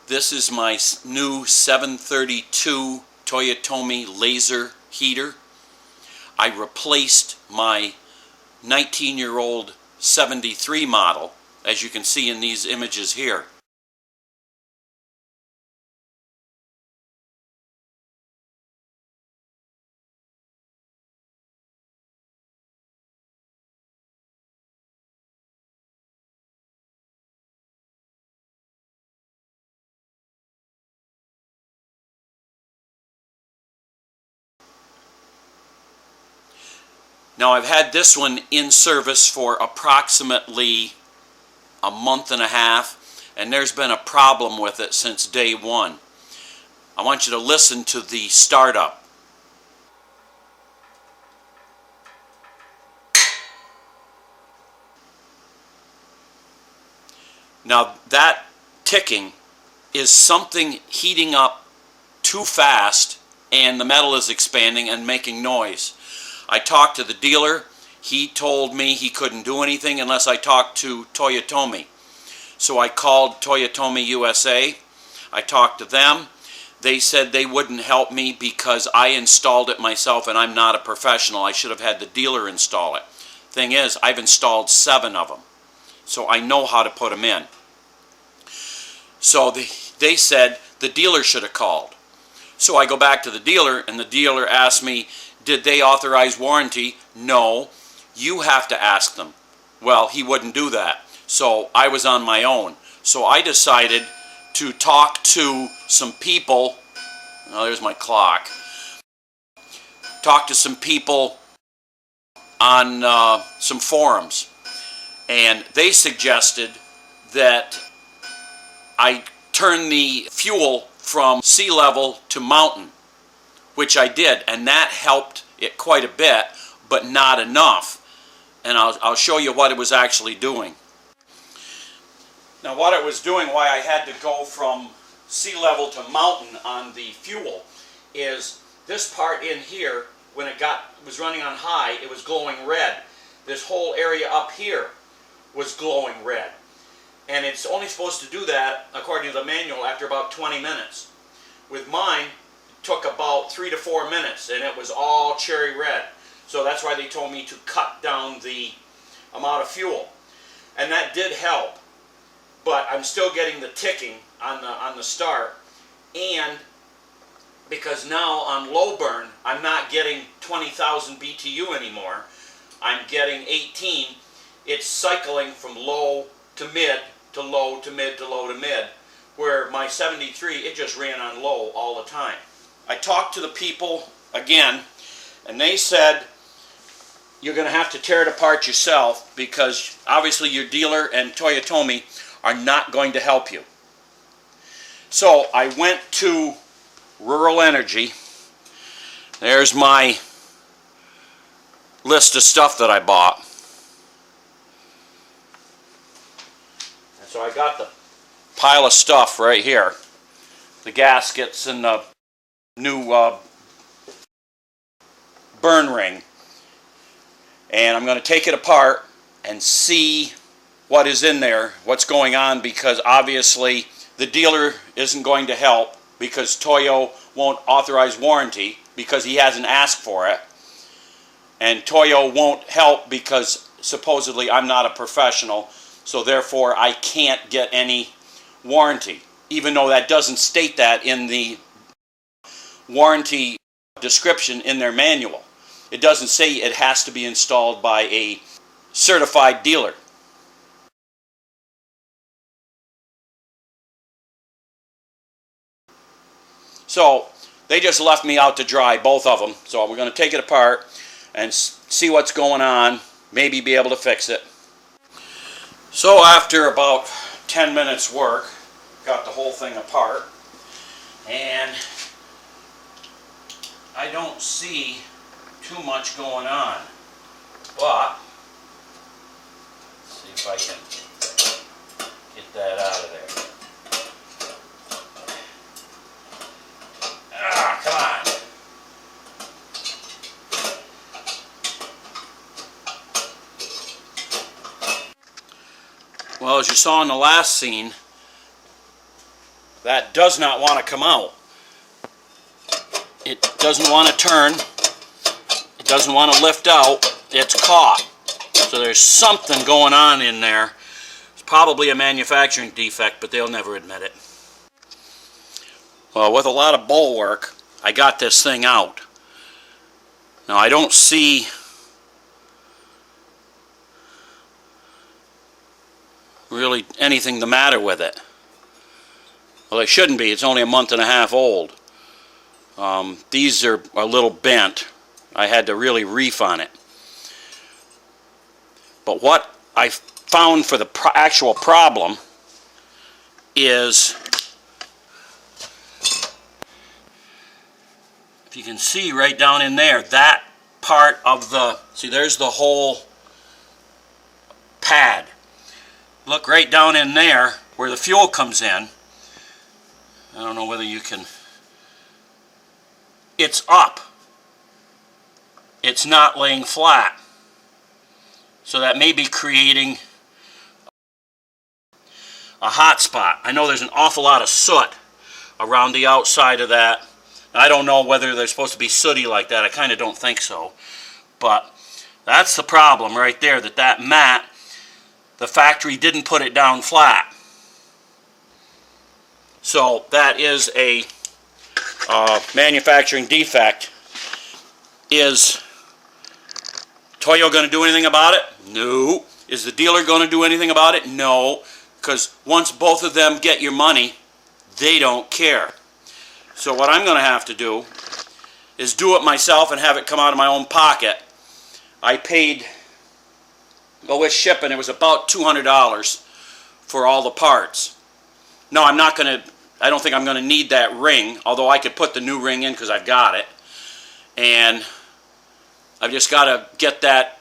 This is my new 732 Toyotomi Laser heater. I replaced my 19-year-old 73 model, as you can see in these images here. Now I've had this one in service for approximately a month and a half, and there's been a problem with it since day one. I want you to listen to the startup. Now that ticking is something heating up too fast, and the metal is expanding and making noise. I talked to the dealer. He told me he couldn't do anything unless I talked to Toyotomi. So I called Toyotomi USA. I talked to them. They said they wouldn't help me because I installed it myself and I'm not a professional. I should have had the dealer install it. Thing is, I've installed 7 of them, so I know how to put them in. So they said the dealer should have called. So I go back to the dealer, and the dealer asked me, did they authorize warranty? No, you have to ask them. Well, he wouldn't do that. So I was on my own. So I decided to talk to some people. Oh, there's my clock. Talk to some people on some forums. And they suggested that I turn the fuel from sea level to mountain, which I did, and that helped it quite a bit, but not enough. And I'll show you what it was actually doing. Now what it was doing, why I had to go from sea level to mountain on the fuel, is this part in here, when it was running on high, it was glowing red. This whole area up here was glowing red. And it's only supposed to do that, according to the manual, after about 20 minutes. With mine, it took about 3 to 4 minutes, and it was all cherry red. So that's why they told me to cut down the amount of fuel. And that did help, but I'm still getting the ticking on the start. And because now on low burn, I'm not getting 20,000 BTU anymore. I'm getting 18. It's cycling from low to mid, to low to mid, to low to mid, where my 73, it just ran on low all the time. I talked to the people again, and they said you're going to have to tear it apart yourself because obviously your dealer and Toyotomi are not going to help you. So I went to Rural Energy. There's my list of stuff that I bought. So I got the pile of stuff right here. The gaskets and the new burn ring. And I'm going to take it apart and see what is in there, what's going on, because obviously the dealer isn't going to help because Toyo won't authorize warranty because he hasn't asked for it. And Toyo won't help because supposedly I'm not a professional. So therefore, I can't get any warranty, even though that doesn't state that in the warranty description in their manual. It doesn't say it has to be installed by a certified dealer. So they just left me out to dry, both of them. So we're going to take it apart and see what's going on, maybe be able to fix it. So after about 10 minutes work, got the whole thing apart, and I don't see too much going on, but let's see if I can get that out of there. Ah, come on. Well, as you saw in the last scene, that does not want to come out. It doesn't want to turn. It doesn't want to lift out. It's caught. So there's something going on in there. It's probably a manufacturing defect, but they'll never admit it. Well, with a lot of bowl work, I got this thing out. Now I don't see really anything the matter with it. Well, it shouldn't be. It's only a month and a half old. These are a little bent. I had to really reef on it. But what I found for the actual problem is, if you can see right down in there, that part of the, see, there's the whole pad. Look right down in there where the fuel comes in. I don't know whether you can, it's up. It's not laying flat. So that may be creating a hot spot. I know there's an awful lot of soot around the outside of that. I don't know whether they're supposed to be sooty like that. I kind of don't think so. But that's the problem right there, that mat, the factory didn't put it down flat. So that is a manufacturing defect. Is Toyo going to do anything about it? No. Is the dealer going to do anything about it? No. Because once both of them get your money, they don't care. So what I'm going to have to do is do it myself and have it come out of my own pocket. I paid, well, with shipping, it was about $200 for all the parts. No, I'm not going to, I don't think I'm going to need that ring, although I could put the new ring in because I've got it. And I've just got to get that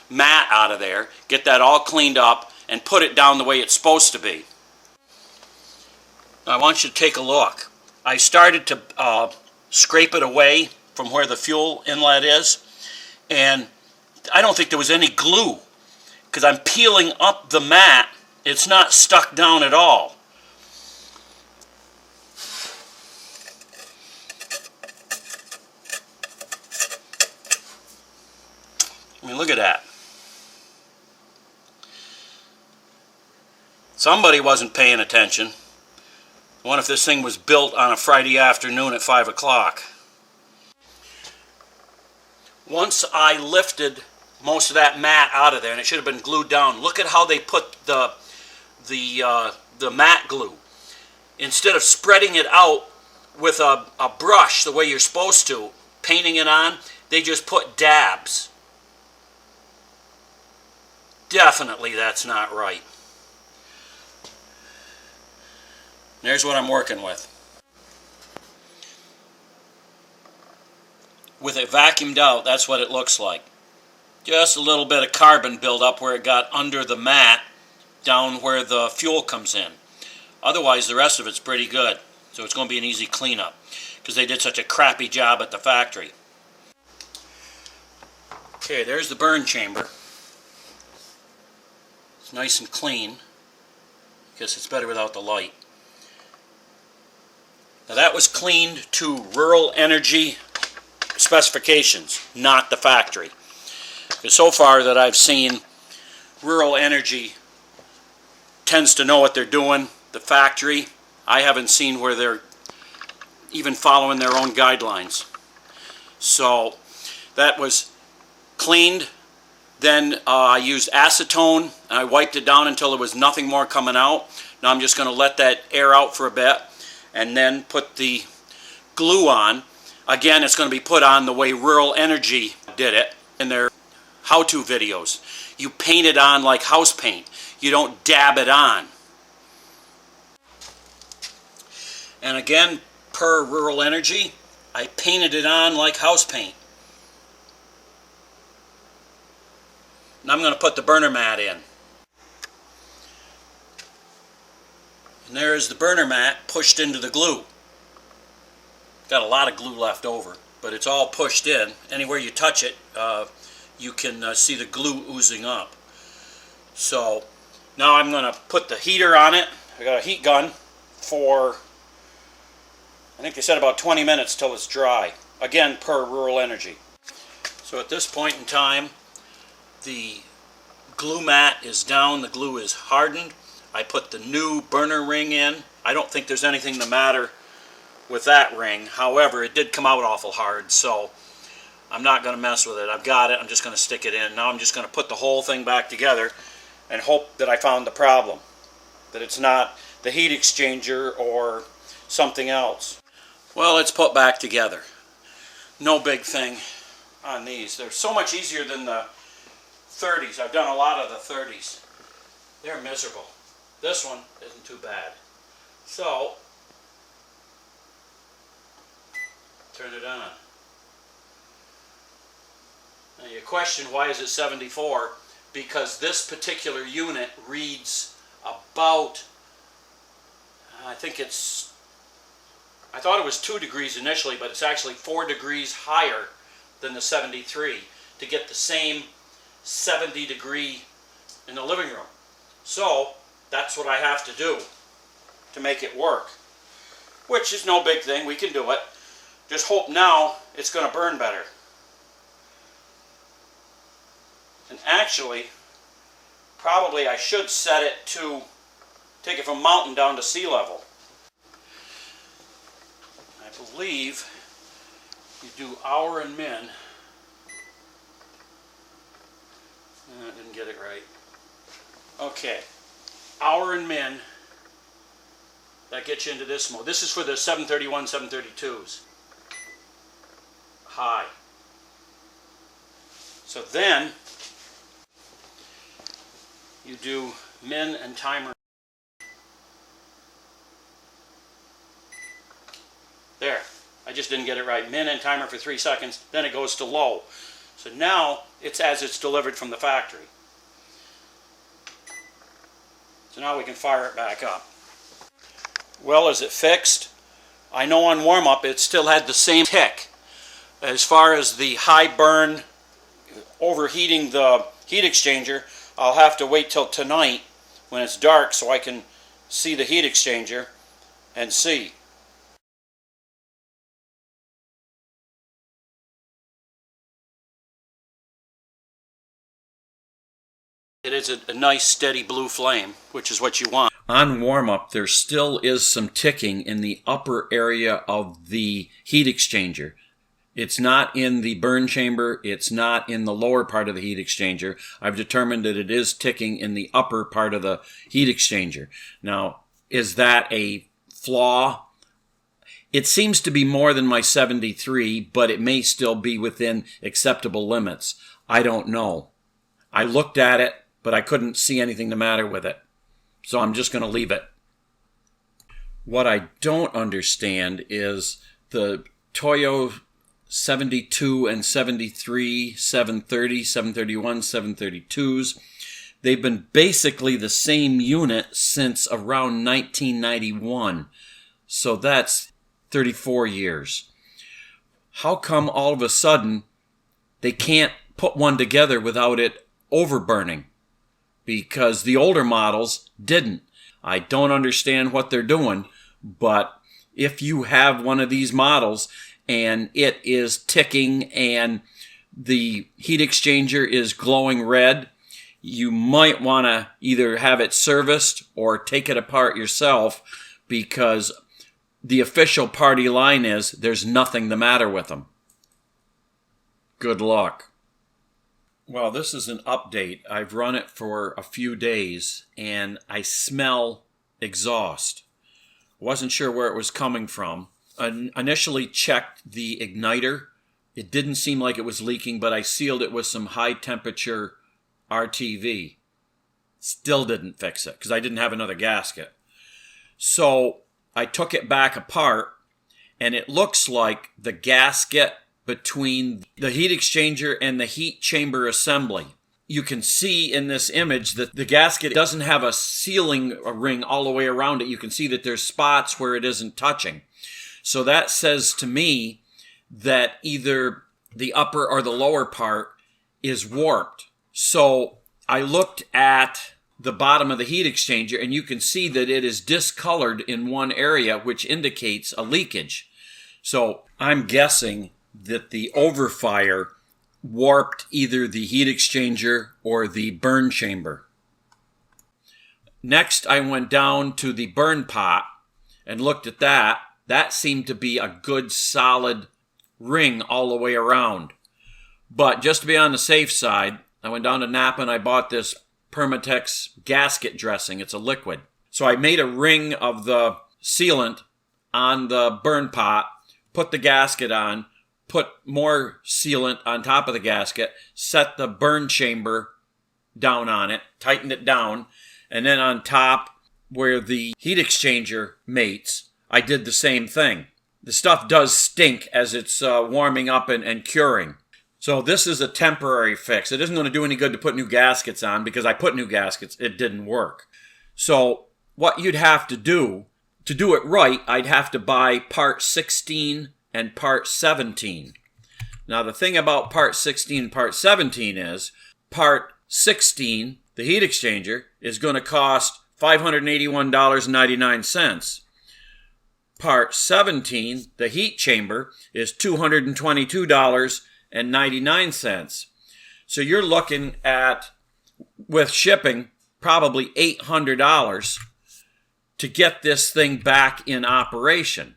mat out of there, get that all cleaned up, and put it down the way it's supposed to be. Now, I want you to take a look. I started to scrape it away from where the fuel inlet is, and I don't think there was any glue, because I'm peeling up the mat. It's not stuck down at all. I mean, look at that. Somebody wasn't paying attention. I wonder if this thing was built on a Friday afternoon at 5 o'clock. Once I lifted most of that mat out of there, and it should have been glued down, look at how they put the mat glue. Instead of spreading it out with a brush the way you're supposed to, painting it on, they just put dabs. Definitely that's not right. There's what I'm working with. With it vacuumed out, that's what it looks like. Just a little bit of carbon buildup where it got under the mat, down where the fuel comes in. Otherwise, the rest of it's pretty good. So it's going to be an easy cleanup, because they did such a crappy job at the factory. Okay, there's the burn chamber. It's nice and clean. I guess it's better without the light. Now that was cleaned to rural energy specifications, not the factory. Because so far that I've seen, rural energy tends to know what they're doing. The factory, I haven't seen where they're even following their own guidelines. So that was cleaned. Then I used acetone and I wiped it down until there was nothing more coming out. Now I'm just going to let that air out for a bit and then put the glue on. Again, it's going to be put on the way Rural Energy did it in their how-to videos. You paint it on like house paint. You don't dab it on. And again, per Rural Energy, I painted it on like house paint. Now I'm going to put the burner mat in. And there's the burner mat pushed into the glue. Got a lot of glue left over, but it's all pushed in. Anywhere you touch it, you can see the glue oozing up. So now I'm going to put the heater on it. I got a heat gun for I think they said about 20 minutes till it's dry. Again, per Rural Energy. So at this point in time, the glue mat is down, the glue is hardened. I put the new burner ring in. I don't think there's anything the matter with that ring. However, it did come out awful hard, so I'm not going to mess with it. I've got it. I'm just going to stick it in. Now I'm just going to put the whole thing back together and hope that I found the problem, that it's not the heat exchanger or something else. Well, it's put back together. No big thing on these. They're so much easier than the 30s. I've done a lot of the 30s. They're miserable. This one isn't too bad. So, turn it on. Now you question, why is it 74? Because this particular unit reads about, I thought it was 2 degrees initially, but it's actually 4 degrees higher than the 73 to get the same 70 degree in the living room. So that's what I have to do to make it work, which is no big thing. We can do it. Just hope now it's going to burn better. And actually, probably I should set it to take it from mountain down to sea level. I believe you do hour and min. I didn't get it right. Okay, hour and min. That gets you into this mode. This is for the 731, 732s. High. So then you do min and timer. There. I just didn't get it right. Min and timer for 3 seconds. Then it goes to low. So now it's as it's delivered from the factory. So now we can fire it back up. Well, is it fixed? I know on warm-up it still had the same tick. As far as the high burn overheating the heat exchanger, I'll have to wait till tonight when it's dark so I can see the heat exchanger and see. It is a nice steady blue flame, which is what you want. On warm-up, there still is some ticking in the upper area of the heat exchanger. It's not in the burn chamber. It's not in the lower part of the heat exchanger. I've determined that it is ticking in the upper part of the heat exchanger. Now, is that a flaw? It seems to be more than my 73, but it may still be within acceptable limits. I don't know. I looked at it, but I couldn't see anything the matter with it. So I'm just going to leave it. What I don't understand is the Toyo 72 and 73, 730, 731, 732s. They've been basically the same unit since around 1991. So that's 34 years. How come all of a sudden they can't put one together without it overburning? Because the older models didn't. I don't understand what they're doing, but if you have one of these models and it is ticking and the heat exchanger is glowing red, you might want to either have it serviced or take it apart yourself, because the official party line is there's nothing the matter with them. Good luck. Well, this is an update. I've run it for a few days and I smell exhaust. Wasn't sure where it was coming from. I initially checked the igniter. It didn't seem like it was leaking, but I sealed it with some high temperature RTV. Still didn't fix it because I didn't have another gasket. So I took it back apart and it looks like the gasket between the heat exchanger and the heat chamber assembly. You can see in this image that the gasket doesn't have a sealing ring all the way around it. You can see that there's spots where it isn't touching. So that says to me that either the upper or the lower part is warped. So I looked at the bottom of the heat exchanger, and you can see that it is discolored in one area, which indicates a leakage. So I'm guessing that the overfire warped either the heat exchanger or the burn chamber. Next, I went down to the burn pot and looked at that. That seemed to be a good solid ring all the way around. But just to be on the safe side, I went down to Napa and I bought this Permatex gasket dressing. It's a liquid. So I made a ring of the sealant on the burn pot, put the gasket on, put more sealant on top of the gasket, set the burn chamber down on it, tightened it down, and then on top where the heat exchanger mates, I did the same thing. The stuff does stink as it's warming up and curing. So this is a temporary fix. It isn't going to do any good to put new gaskets on because I put new gaskets. It didn't work. So what you'd have to do it right, I'd have to buy part 16 and part 17. Now the thing about part 16 and part 17 is part 16, the heat exchanger, is going to cost $581.99. Part 17, the heat chamber, is $222.99. So you're looking at, with shipping, probably $800 to get this thing back in operation.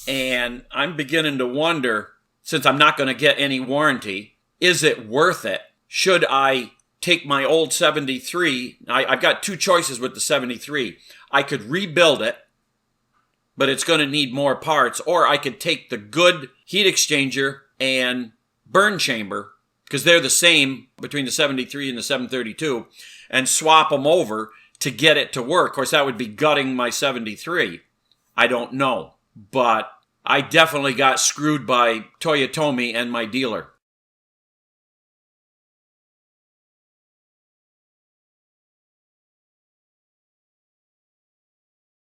And I'm beginning to wonder, since I'm not going to get any warranty, is it worth it? Should I take my old 73? I've got two choices with the 73. I could rebuild it, but it's going to need more parts, or I could take the good heat exchanger and burn chamber, because they're the same between the 73 and the 732, and swap them over to get it to work. Of course, that would be gutting my 73. I don't know, but I definitely got screwed by Toyotomi and my dealer.